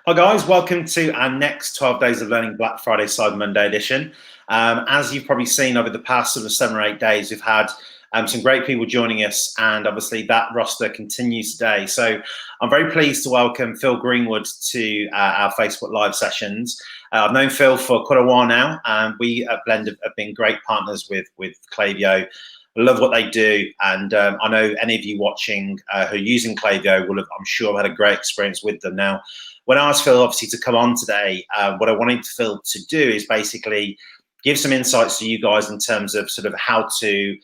Hi guys, welcome to our next 12 Days of Learning Black Friday Cyber Monday edition. As you've probably seen over the past sort of 7 or 8 days, we've had some great people joining us, and obviously that roster continues today. So I'm very pleased to welcome Phil Greenwood to our Facebook Live sessions. I've known Phil for quite a while now, and we at Blend have been great partners with Klaviyo. I love what they do, and I know any of you watching who are using Klaviyo will have, I'm sure, had a great experience with them. Now, when I asked Phil, obviously, to come on today, what I wanted Phil to do is basically give some insights to you guys in terms of sort of how to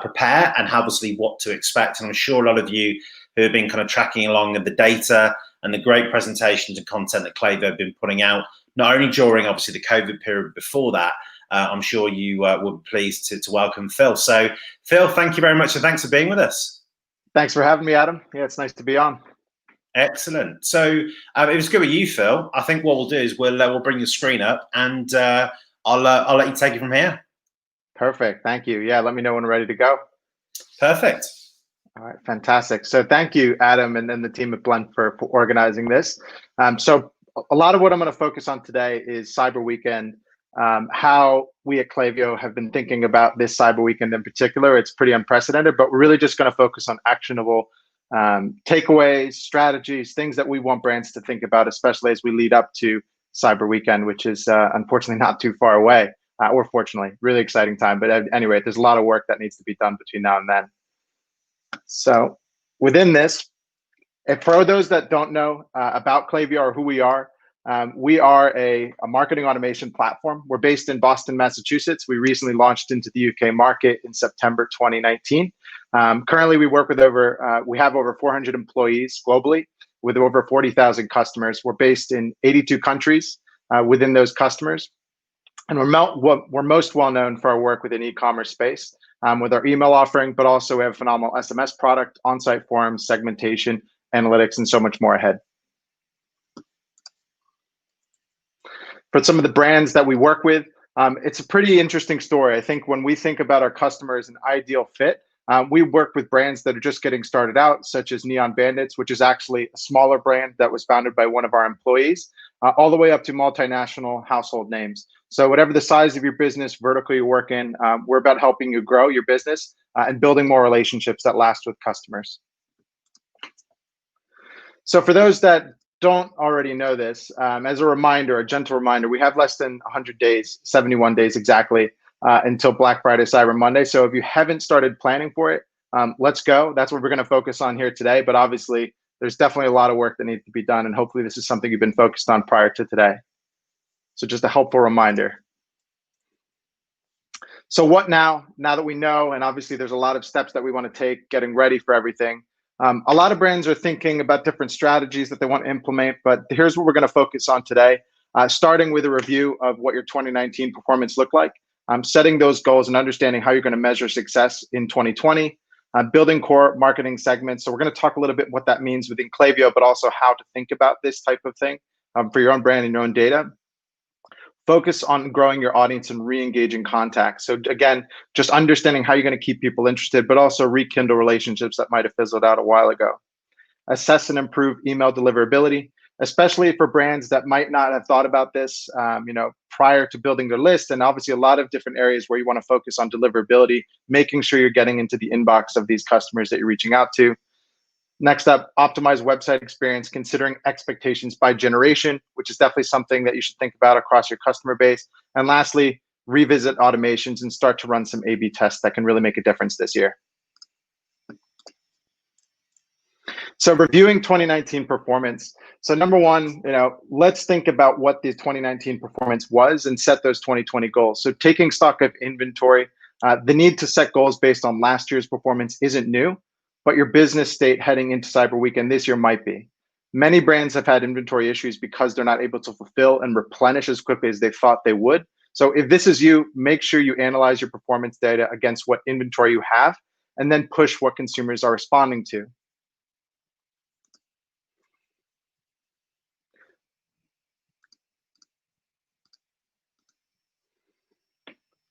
prepare and obviously what to expect. And I'm sure a lot of you who have been kind of tracking along at the data and the great presentations and content that Klaviyo have been putting out, not only during obviously the COVID period before that, I'm sure you will be pleased to welcome Phil. So Phil, thank you very much, and thanks for being with us. Thanks for having me, Adam. Yeah, it's nice to be on. Excellent. So it was good with you, Phil. I think what we'll do is we'll bring the screen up, and I'll let you take it from here. Perfect. Thank you. Yeah, let me know when we're ready to go. Perfect. All right, fantastic. So thank you, Adam, and then the team at Blend for organizing this. So a lot of what I'm going to focus on today is Cyber Weekend. How we at Klaviyo have been thinking about this Cyber Weekend in particular. It's pretty unprecedented, but we're really just going to focus on actionable takeaways, strategies, things that we want brands to think about, especially as we lead up to Cyber Weekend, which is unfortunately not too far away, or fortunately, really exciting time. But anyway, there's a lot of work that needs to be done between now and then. So within this, if for those that don't know about Klaviyo or who we are a marketing automation platform. We're based in Boston, Massachusetts. We recently launched into the UK market in September 2019. Currently, we work with we have over 400 employees globally with over 40,000 customers. We're based in 82 countries within those customers. And we're most well known for our work within e-commerce space with our email offering, but also we have a phenomenal SMS product, on-site forums, segmentation, analytics, and so much more ahead. For some of the brands that we work with, it's a pretty interesting story. I think when we think about our customers, an ideal fit, we work with brands that are just getting started out, such as Neon Bandits, which is actually a smaller brand that was founded by one of our employees, all the way up to multinational household names. So whatever the size of your business, vertical you work in, we're about helping you grow your business and building more relationships that last with customers. So for those that don't already know this, as a reminder, a gentle reminder, we have less than 100 days, 71 days exactly, until Black Friday, Cyber Monday. So if you haven't started planning for it, let's go. That's what we're going to focus on here today. But obviously, there's definitely a lot of work that needs to be done. And hopefully this is something you've been focused on prior to today. So just a helpful reminder. So what now that we know, and obviously there's a lot of steps that we want to take getting ready for everything. A lot of brands are thinking about different strategies that they want to implement, but here's what we're going to focus on today, starting with a review of what your 2019 performance looked like, setting those goals and understanding how you're going to measure success in 2020, building core marketing segments. So we're going to talk a little bit what that means within Klaviyo, but also how to think about this type of thing for your own brand and your own data. Focus on growing your audience and re-engaging contacts. So again, just understanding how you're going to keep people interested, but also rekindle relationships that might have fizzled out a while ago. Assess and improve email deliverability, especially for brands that might not have thought about this, prior to building their list. And obviously a lot of different areas where you want to focus on deliverability, making sure you're getting into the inbox of these customers that you're reaching out to. Next up, optimize website experience, considering expectations by generation, which is definitely something that you should think about across your customer base. And lastly, revisit automations and start to run some A/B tests that can really make a difference this year. So reviewing 2019 performance. So number one, let's think about what the 2019 performance was and set those 2020 goals. So taking stock of inventory, the need to set goals based on last year's performance isn't new, but your business state heading into Cyber Weekend this year might be. Many brands have had inventory issues because they're not able to fulfill and replenish as quickly as they thought they would. So if this is you, make sure you analyze your performance data against what inventory you have, and then push what consumers are responding to.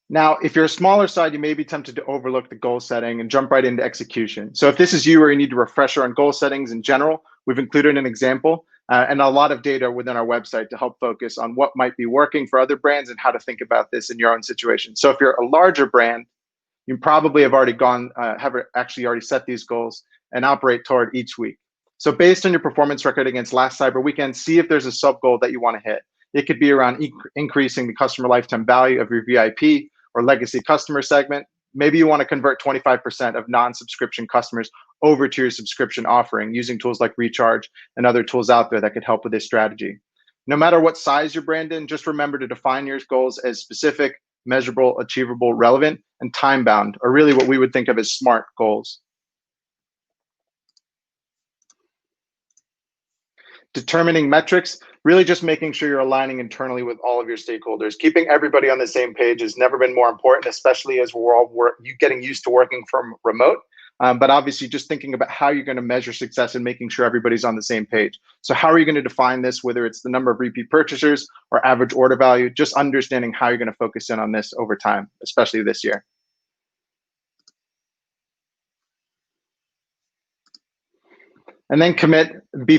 Now, if you're a smaller side, you may be tempted to overlook the goal setting and jump right into execution. So if this is you or you need a refresher on goal settings in general, we've included an example. and a lot of data within our website to help focus on what might be working for other brands and how to think about this in your own situation. So if you're a larger brand, you probably have already already set these goals and operate toward each week. So based on your performance record against last Cyber Weekend, see if there's a sub goal that you want to hit. It could be around increasing the customer lifetime value of your VIP or legacy customer segment. Maybe you want to convert 25% of non-subscription customers over to your subscription offering using tools like Recharge and other tools out there that could help with this strategy. No matter what size your brand in, just remember to define your goals as specific, measurable, achievable, relevant, and time-bound, or really what we would think of as SMART goals. Determining metrics, really just making sure you're aligning internally with all of your stakeholders. Keeping everybody on the same page has never been more important, especially as we're all getting used to working from remote. But obviously just thinking about how you're going to measure success and making sure everybody's on the same page. So how are you going to define this, whether it's the number of repeat purchasers or average order value, just understanding how you're going to focus in on this over time, especially this year. And then commit,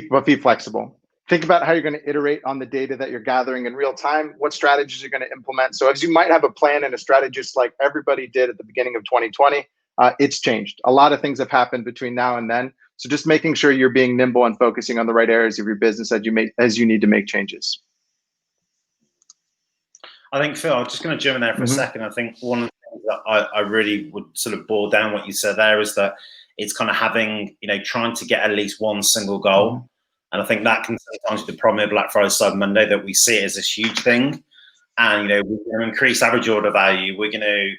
but be flexible. Think about how you're going to iterate on the data that you're gathering in real time, what strategies you're going to implement. So as you might have a plan and a strategy just like everybody did at the beginning of 2020, it's changed. A lot of things have happened between now and then. So just making sure you're being nimble and focusing on the right areas of your business as you need to make changes. I think, Phil, I'm just going to jump in there for a second. I think one of the things that I really would sort of boil down what you said there is that it's kind of having, trying to get at least one single goal. And I think that can sometimes be the problem with Black Friday, Cyber Monday, that we see it as this huge thing. And, we're going to increase average order value. We're going to,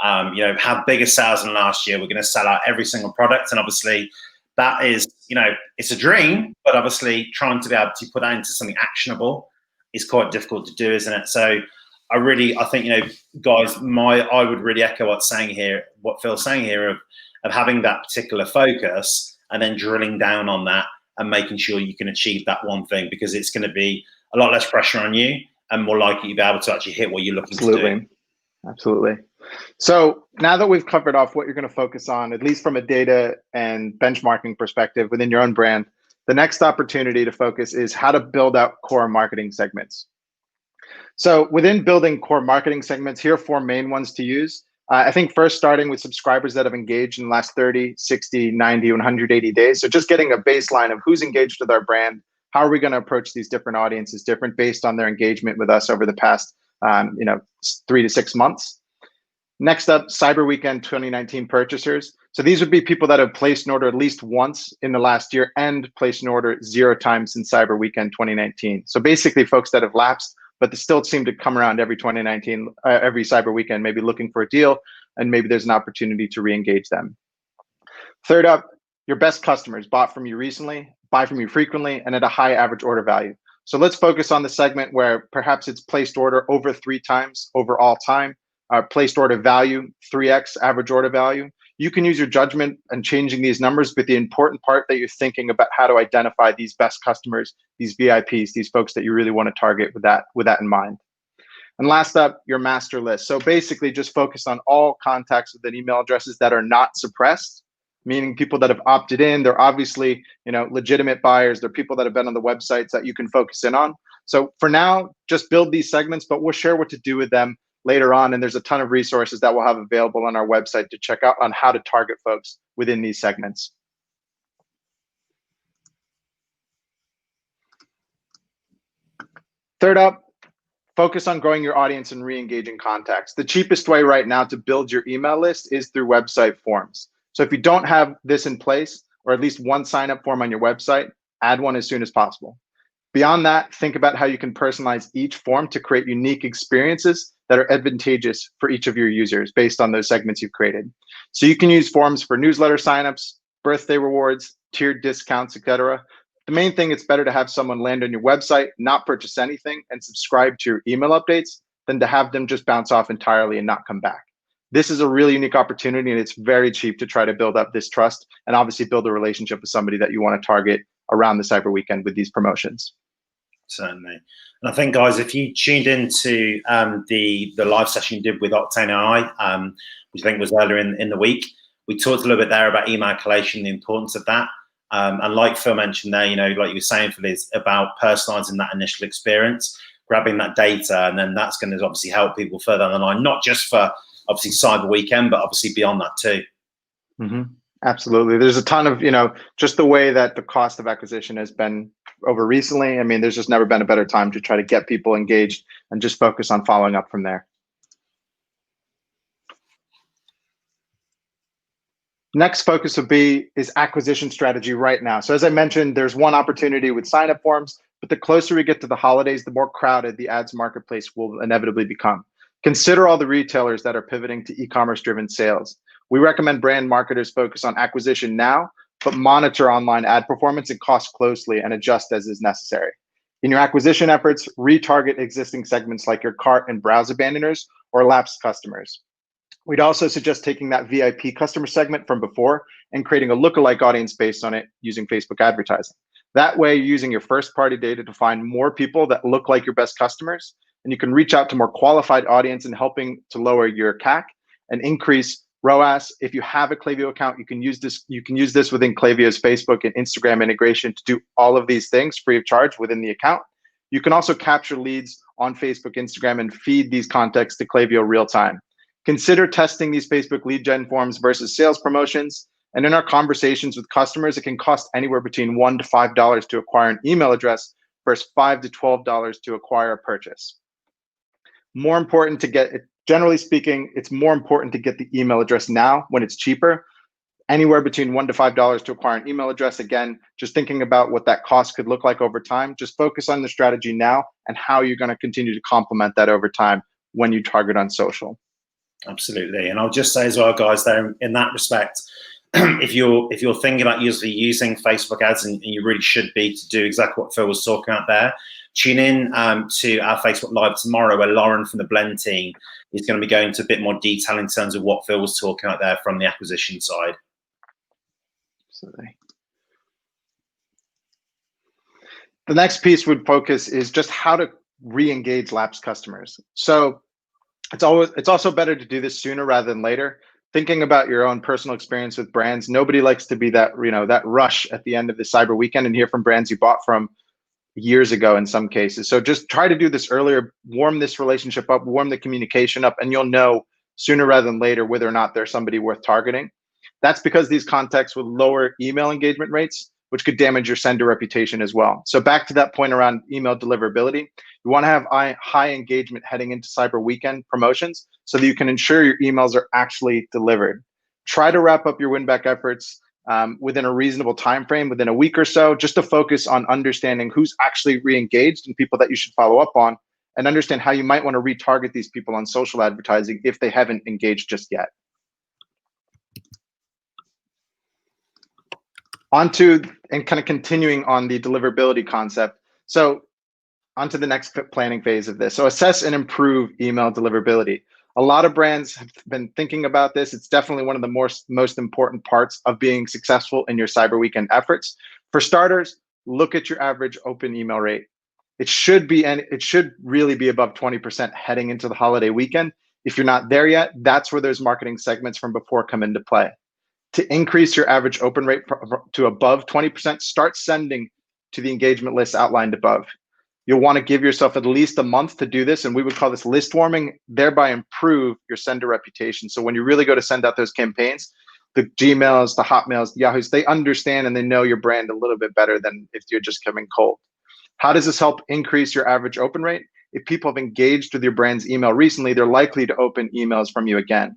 have bigger sales than last year. We're going to sell out every single product. And obviously that is, it's a dream, but obviously trying to be able to put that into something actionable is quite difficult to do, isn't it? So I think, guys, I would really echo what Phil's saying here of having that particular focus and then drilling down on that and making sure you can achieve that one thing, because it's going to be a lot less pressure on you and more likely you'll be able to actually hit what you're looking to do. Absolutely. So now that we've covered off what you're going to focus on, at least from a data and benchmarking perspective within your own brand, the next opportunity to focus is how to build out core marketing segments. So within building core marketing segments, here are 4 main ones to use. I think first starting with subscribers that have engaged in the last 30, 60, 90, 180 days. So just getting a baseline of who's engaged with our brand. How are we going to approach these different audiences different based on their engagement with us over the past 3 to 6 months. Next up, Cyber Weekend 2019 purchasers. So these would be people that have placed an order at least once in the last year and placed an order 0 times since Cyber Weekend 2019. So basically folks that have lapsed, but they still seem to come around every every Cyber Weekend, maybe looking for a deal, and maybe there's an opportunity to re-engage them. Third up, your best customers bought from you recently, buy from you frequently, and at a high average order value. So let's focus on the segment where perhaps it's placed order over 3 times over all time, placed order value, 3x average order value. You can use your judgment and changing these numbers, but the important part that you're thinking about how to identify these best customers, these VIPs, these folks that you really want to target with that in mind. And last up, your master list. So basically just focus on all contacts with email addresses that are not suppressed, meaning people that have opted in. They're obviously, legitimate buyers. They're people that have been on the websites that you can focus in on. So for now, just build these segments, but we'll share what to do with them later on. And there's a ton of resources that we'll have available on our website to check out on how to target folks within these segments. Third up, focus on growing your audience and re-engaging contacts. The cheapest way right now to build your email list is through website forms. So if you don't have this in place, or at least one sign-up form on your website, add one as soon as possible. Beyond that, think about how you can personalize each form to create unique experiences that are advantageous for each of your users based on those segments you've created. So you can use forms for newsletter signups, birthday rewards, tiered discounts, etc. The main thing, it's better to have someone land on your website, not purchase anything, and subscribe to your email updates than to have them just bounce off entirely and not come back. This is a really unique opportunity, and it's very cheap to try to build up this trust and obviously build a relationship with somebody that you want to target around the Cyber Weekend with these promotions. Certainly. And I think, guys, if you tuned into the live session you did with Octane AI, which I think was earlier in the week, we talked a little bit there about email collation, the importance of that. And like Phil mentioned there, like you were saying, Phil, is about personalizing that initial experience, grabbing that data, and then that's going to obviously help people further down the line, not just for obviously Cyber Weekend, but obviously beyond that too. Mm-hmm. Absolutely. There's a ton of, just the way that the cost of acquisition has been over recently. I mean, there's just never been a better time to try to get people engaged and just focus on following up from there. Next focus would be is acquisition strategy right now. So as I mentioned, there's one opportunity with sign-up forms, but the closer we get to the holidays, the more crowded the ads marketplace will inevitably become. Consider all the retailers that are pivoting to e-commerce driven sales. We recommend brand marketers focus on acquisition now, but monitor online ad performance and cost closely and adjust as is necessary. In your acquisition efforts, retarget existing segments like your cart and browse abandoners or lapsed customers. We'd also suggest taking that VIP customer segment from before and creating a lookalike audience based on it using Facebook advertising. That way, you're using your first-party data to find more people that look like your best customers, and you can reach out to more qualified audience and helping to lower your CAC and increase ROAS. If you have a Klaviyo account, you can use this. You can use this within Klaviyo's Facebook and Instagram integration to do all of these things free of charge within the account. You can also capture leads on Facebook, Instagram, and feed these contacts to Klaviyo real time. Consider testing these Facebook lead gen forms versus sales promotions. And in our conversations with customers, it can cost anywhere between $1 to $5 to acquire an email address versus $5 to $12 to acquire a purchase. More important to get it, generally speaking, it's more important to get the email address now when it's cheaper. Anywhere between $1 to $5 to acquire an email address. Again, just thinking about what that cost could look like over time. Just focus on the strategy now and how you're going to continue to complement that over time when you target on social. Absolutely. And I'll just say as well, guys, there in that respect, if you're thinking about using Facebook ads, and you really should be to do exactly what Phil was talking about there, tune in to our Facebook Live tomorrow, where Lauren from the Blend team is going to be going into a bit more detail in terms of what Phil was talking about there from the acquisition side. Absolutely. The next piece would focus is just how to re-engage lapsed customers. So it's also better to do this sooner rather than later. Thinking about your own personal experience with brands, nobody likes to be that, that rush at the end of the Cyber Weekend and hear from brands you bought from years ago in some cases. So just try to do this earlier, warm this relationship up, warm the communication up, and you'll know sooner rather than later whether or not there's somebody worth targeting. That's because these contacts will lower email engagement rates, which could damage your sender reputation as well. So back to that point around email deliverability, you want to have high engagement heading into Cyber Weekend promotions so that you can ensure your emails are actually delivered. Try to wrap up your win-back efforts within a reasonable time frame, within a week or so, just to focus on understanding who's actually re-engaged and people that you should follow up on, and understand how you might want to retarget these people on social advertising if they haven't engaged just yet. Onto, and kind of continuing on the deliverability concept. So onto the next planning phase of this. So assess and improve email deliverability. A lot of brands have been thinking about this. It's definitely one of the most important parts of being successful in your Cyber Weekend efforts. For starters, look at your average open email rate. It should really be above 20% heading into the holiday weekend. If you're not there yet, that's where those marketing segments from before come into play. To increase your average open rate to above 20%, start sending to the engagement list outlined above. You'll want to give yourself at least a month to do this, and we would call this list warming, thereby improve your sender reputation. So when you really go to send out those campaigns, the Gmails, the Hotmails, the Yahoos, they understand and they know your brand a little bit better than if you're just coming cold. How does this help increase your average open rate? If people have engaged with your brand's email recently, they're likely to open emails from you again.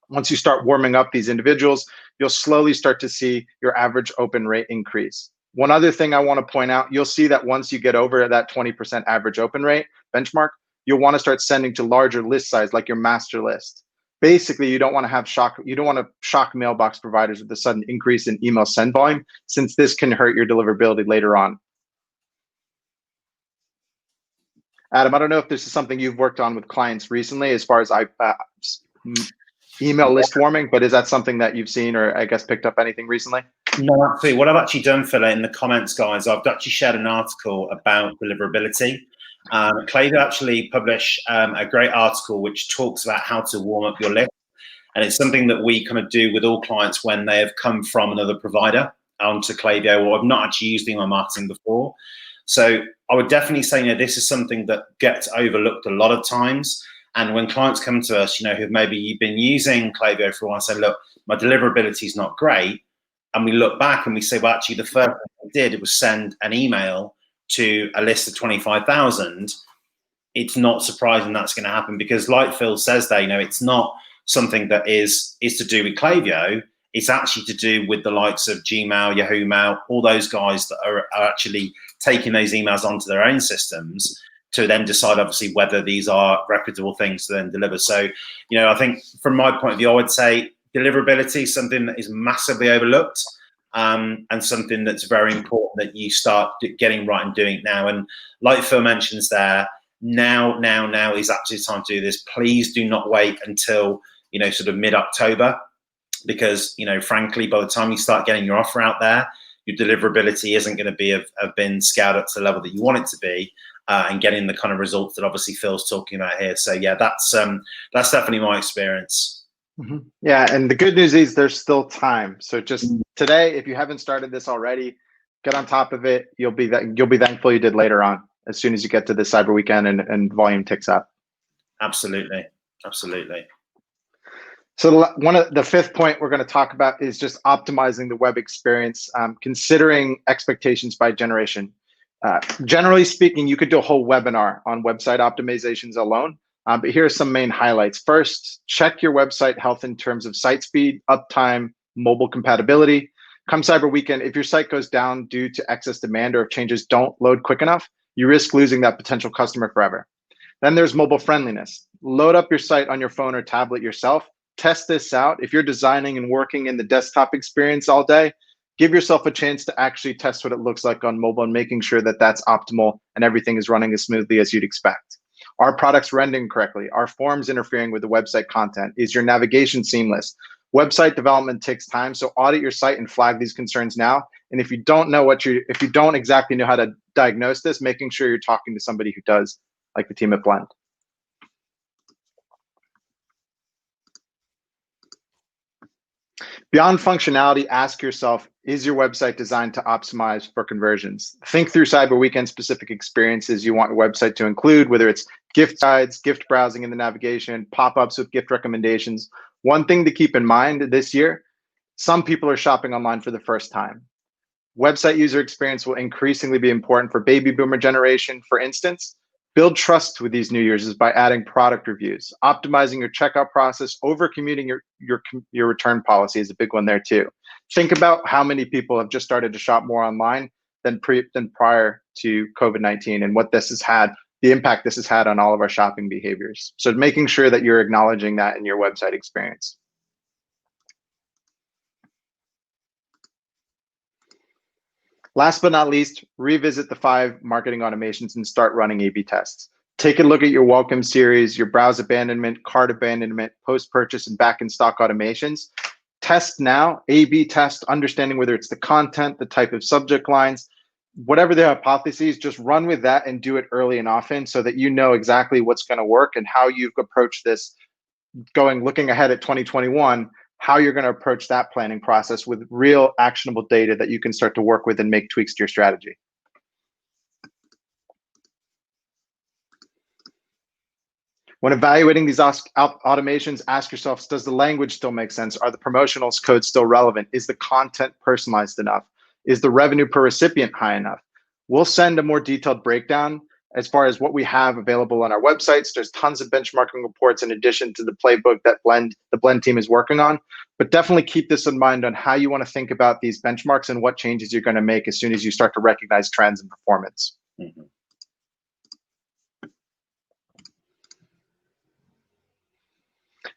Once you start warming up these individuals, you'll slowly start to see your average open rate increase. One other thing I want to point out, you'll see that once you get over that 20% average open rate benchmark, you'll want to start sending to larger list size, like your master list. Basically, you don't want to shock mailbox providers with a sudden increase in email send volume, since this can hurt your deliverability later on. Adam, I don't know if this is something you've worked on with clients recently as far as email list warming, but is that something that you've seen or I guess picked up anything recently? No, absolutely. What I've actually done, Phil, in the comments, guys, I've actually shared an article about deliverability. Klaviyo actually published a great article which talks about how to warm up your list. And it's something that we kind of do with all clients when they have come from another provider. onto Klaviyo or have not actually used email marketing before. So I would definitely say, this is something that gets overlooked a lot of times. And when clients come to us, who maybe you've been using Klaviyo for a while, and say, look, my deliverability is not great. And we look back and we say, well, actually, the first thing we did was send an email to a list of 25,000. It's not surprising that's going to happen, because like Phil says there, it's not something that is to do with Klaviyo. It's actually to do with the likes of Gmail, Yahoo Mail, all those guys that are actually taking those emails onto their own systems to then decide, obviously, whether these are reputable things to then deliver. So, I think from my point of view, I would say deliverability is something that is massively overlooked, and something that's very important that you start getting right and doing it now. And like Phil mentions there, now is actually the time to do this. Please do not wait until, sort of mid-October, because, frankly, by the time you start getting your offer out there, your deliverability isn't going to have been scaled up to the level that you want it to be, and getting the kind of results that obviously Phil's talking about here. So yeah, that's definitely my experience. Mm-hmm. Yeah, and the good news is there's still time. So just today, if you haven't started this already, get on top of it. You'll be thankful you did later on, as soon as you get to the cyber weekend and volume ticks up. Absolutely. So the fifth point we're going to talk about is just optimizing the web experience, considering expectations by generation. Generally speaking, you could do a whole webinar on website optimizations alone, but here are some main highlights. First, check your website health in terms of site speed, uptime, mobile compatibility. Come Cyber Weekend, if your site goes down due to excess demand or if changes don't load quick enough, you risk losing that potential customer forever. Then there's mobile friendliness. Load up your site on your phone or tablet yourself. Test this out. If you're designing and working in the desktop experience all day, give yourself a chance to actually test what it looks like on mobile and making sure that that's optimal and everything is running as smoothly as you'd expect. Are products rendering correctly? Are forms interfering with the website content? Is your navigation seamless? Website development takes time, so audit your site and flag these concerns now. And if you don't exactly know how to diagnose this, making sure you're talking to somebody who does, like the team at Blend. Beyond functionality, ask yourself, is your website designed to optimize for conversions? Think through Cyber Weekend specific experiences you want your website to include, whether it's gift guides, gift browsing in the navigation, pop-ups with gift recommendations. One thing to keep in mind this year, some people are shopping online for the first time. Website user experience will increasingly be important for baby boomer generation. For instance, build trust with these new users by adding product reviews, optimizing your checkout process, over commuting your return policy is a big one there too. Think about how many people have just started to shop more online than prior to COVID-19, and what this has had, the impact this has had on all of our shopping behaviors. So making sure that you're acknowledging that in your website experience. Last but not least, revisit the 5 marketing automations and start running A/B tests. Take a look at your welcome series, your browse abandonment, cart abandonment, post-purchase, and back in stock automations. Test now, A/B test, understanding whether it's the content, the type of subject lines, whatever the hypotheses, just run with that and do it early and often so that you know exactly what's going to work and how you've approached this looking ahead at 2021, how you're going to approach that planning process with real actionable data that you can start to work with and make tweaks to your strategy. When evaluating these automations, ask yourself, does the language still make sense? Are the promotional codes still relevant? Is the content personalized enough? Is the revenue per recipient high enough? We'll send a more detailed breakdown as far as what we have available on our websites. There's tons of benchmarking reports in addition to the playbook that the Blend team is working on. But definitely keep this in mind on how you want to think about these benchmarks and what changes you're going to make as soon as you start to recognize trends and performance. Mm-hmm.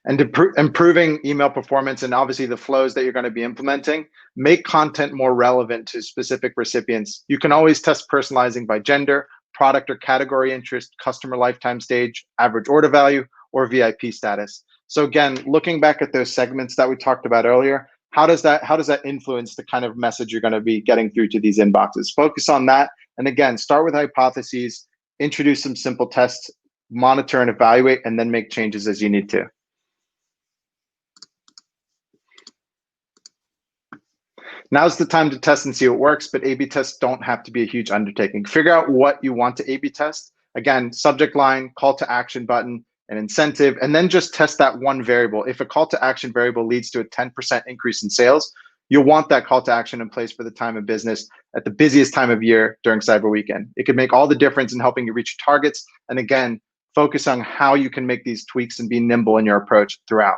And improving email performance and obviously the flows that you're going to be implementing, make content more relevant to specific recipients. You can always test personalizing by gender, product or category interest, customer lifetime stage, average order value, or VIP status. So again, looking back at those segments that we talked about earlier, how does that influence the kind of message you're going to be getting through to these inboxes? Focus on that. And again, start with hypotheses, introduce some simple tests, monitor and evaluate, and then make changes as you need to. Now's the time to test and see what works, but A/B tests don't have to be a huge undertaking. Figure out what you want to A/B test. Again, subject line, call to action button, an incentive, and then just test that one variable. If a call to action variable leads to a 10% increase in sales, you'll want that call to action in place for the time of business at the busiest time of year during Cyber Weekend. It could make all the difference in helping you reach targets. And again, focus on how you can make these tweaks and be nimble in your approach throughout.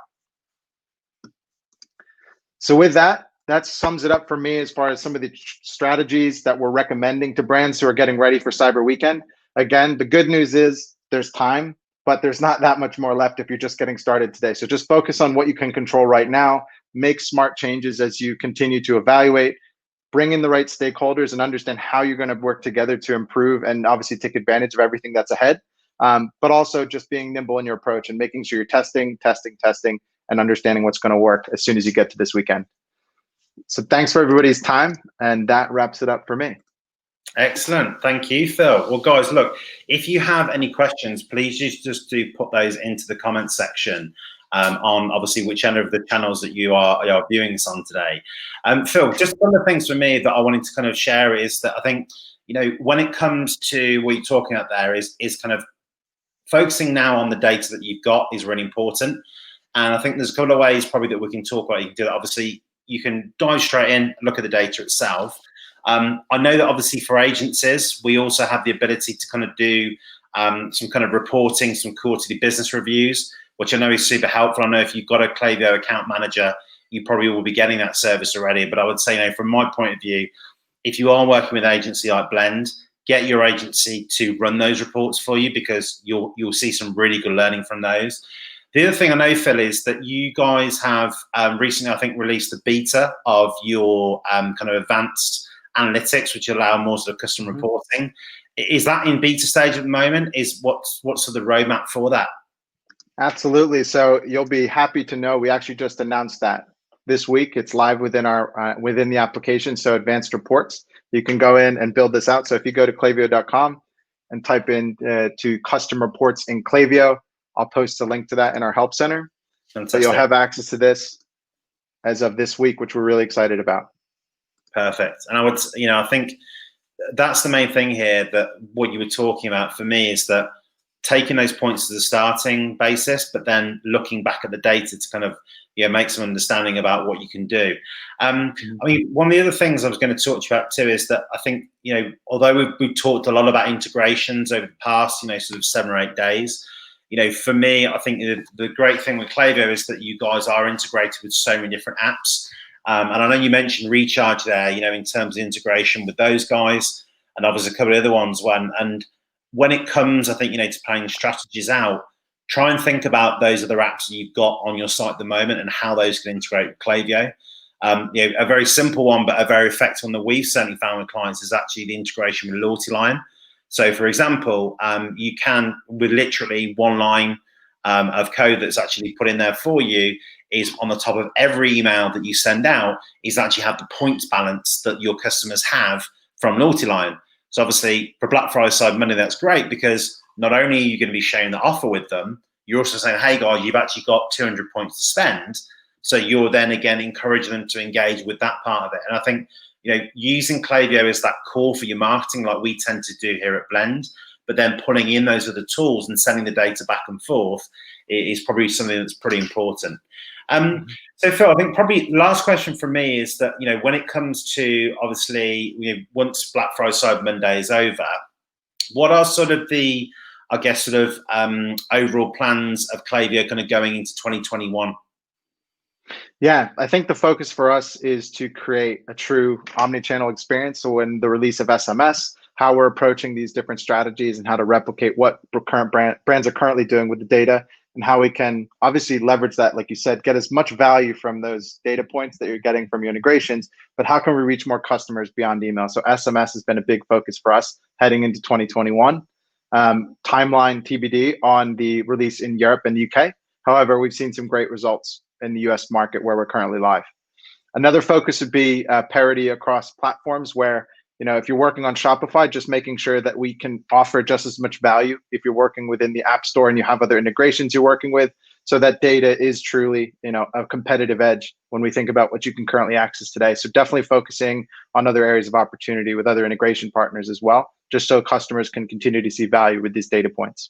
So with that sums it up for me as far as some of the strategies that we're recommending to brands who are getting ready for Cyber Weekend. Again, the good news is there's time, but there's not that much more left if you're just getting started today. So just focus on what you can control right now, make smart changes as you continue to evaluate, bring in the right stakeholders and understand how you're going to work together to improve and obviously take advantage of everything that's ahead. But also just being nimble in your approach and making sure you're testing, and understanding what's going to work as soon as you get to this weekend. So thanks for everybody's time, and that wraps it up for me. Excellent. Thank you, Phil. Well, guys, look, if you have any questions, please just do put those into the comment section on obviously whichever of the channels that you are viewing this on today. Phil, just one of the things for me that I wanted to kind of share is that I think, you know, when it comes to what you're talking about there is kind of focusing now on the data that you've got is really important. And I think there's a couple of ways probably that we can talk about. You can do that. Obviously, you can dive straight in, look at the data itself. I know that obviously for agencies, we also have the ability to kind of do some kind of reporting, some quarterly business reviews, which I know is super helpful. I know if you've got a Klaviyo account manager, you probably will be getting that service already. But I would say, you know, from my point of view, if you are working with an agency like Blend, get your agency to run those reports for you because you'll see some really good learning from those. The other thing I know, Phil, is that you guys have recently, I think, released the beta of your kind of advanced analytics, which allow more sort of custom reporting. Is that in beta stage at the moment? What's sort of the roadmap for that? Absolutely. So you'll be happy to know we actually just announced that this week. It's live within our within the application. So advanced reports, you can go in and build this out. So if you go to klaviyo.com and type in to custom reports in Klaviyo, I'll post a link to that in our help center. Fantastic. So you'll have access to this as of this week, which we're really excited about. Perfect. And I would, you know, I think that's the main thing here, that what you were talking about for me is that taking those points as a starting basis, but then looking back at the data to kind of, you know, make some understanding about what you can do. I mean, one of the other things I was going to talk to you about too is that I think, you know, although we've talked a lot about integrations over the past, you know, sort of 7 or 8 days, you know, for me, I think the great thing with Klaviyo is that you guys are integrated with so many different apps. And I know you mentioned Recharge there, you know, in terms of integration with those guys, and obviously a couple of other ones. When it comes, I think, you know, to planning strategies out, try and think about those other apps that you've got on your site at the moment and how those can integrate with Klaviyo. You know, a very simple one, but a very effective one that we've certainly found with clients is actually the integration with Loyalty Line. So, for example, you can, with literally one line of code that's actually put in there for you, is on the top of every email that you send out, is actually have the points balance that your customers have from Loyalty Line. So obviously for Black Friday Cyber Monday, that's great because not only are you going to be sharing the offer with them, you're also saying, hey guys, you've actually got 200 points to spend. So you're then again encouraging them to engage with that part of it. And I think, you know, using Klaviyo as that core for your marketing, like we tend to do here at Blend, but then pulling in those other tools and sending the data back and forth is probably something that's pretty important. So Phil, I think probably last question from me is that, you know, when it comes to obviously, you know, once Black Friday Cyber Monday is over, what are sort of the, I guess, sort of overall plans of Klaviyo kind of going into 2021? Yeah, I think the focus for us is to create a true omni-channel experience. So when the release of SMS, how we're approaching these different strategies and how to replicate what current brands are currently doing with the data, and how we can obviously leverage that, like you said, get as much value from those data points that you're getting from your integrations, but how can we reach more customers beyond email? So SMS has been a big focus for us heading into 2021. Timeline TBD on the release in Europe and the UK. However, we've seen some great results in the US market where we're currently live. Another focus would be parity across platforms where, you know, if you're working on Shopify, just making sure that we can offer just as much value if you're working within the App Store and you have other integrations you're working with, So that data is truly, a competitive edge when we think about what you can currently access today. So definitely focusing on other areas of opportunity with other integration partners as well, just so customers can continue to see value with these data points.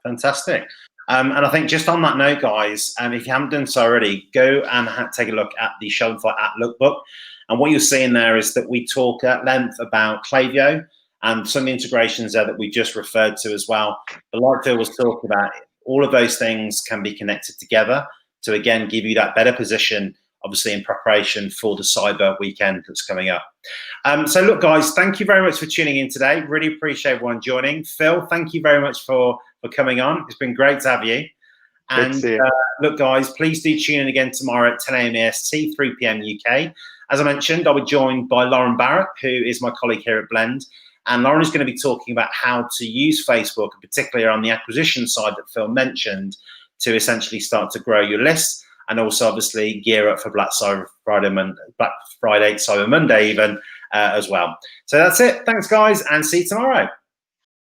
Fantastic. And I think just on that note, guys, if you haven't done so already, go and take a look at the Shopify app lookbook. And what you'll see in there is that we talk at length about Klaviyo and some of the integrations there that we just referred to as well. But like Phil was talking about, all of those things can be connected together to, again, give you that better position, obviously in preparation for the cyber weekend that's coming up. So look, guys, thank you very much for tuning in today. Really appreciate everyone joining. Phil, thank you very much for coming on. It's been great to have you. And look, guys, please do tune in again tomorrow at 10 a.m. EST, 3 p.m. UK. As I mentioned, I'll be joined by Lauren Barrett, who is my colleague here at Blend. And Lauren is going to be talking about how to use Facebook, particularly on the acquisition side that Phil mentioned, to essentially start to grow your list and also obviously gear up for Black Friday, Cyber Monday even as well. So that's it. Thanks, guys, and see you tomorrow.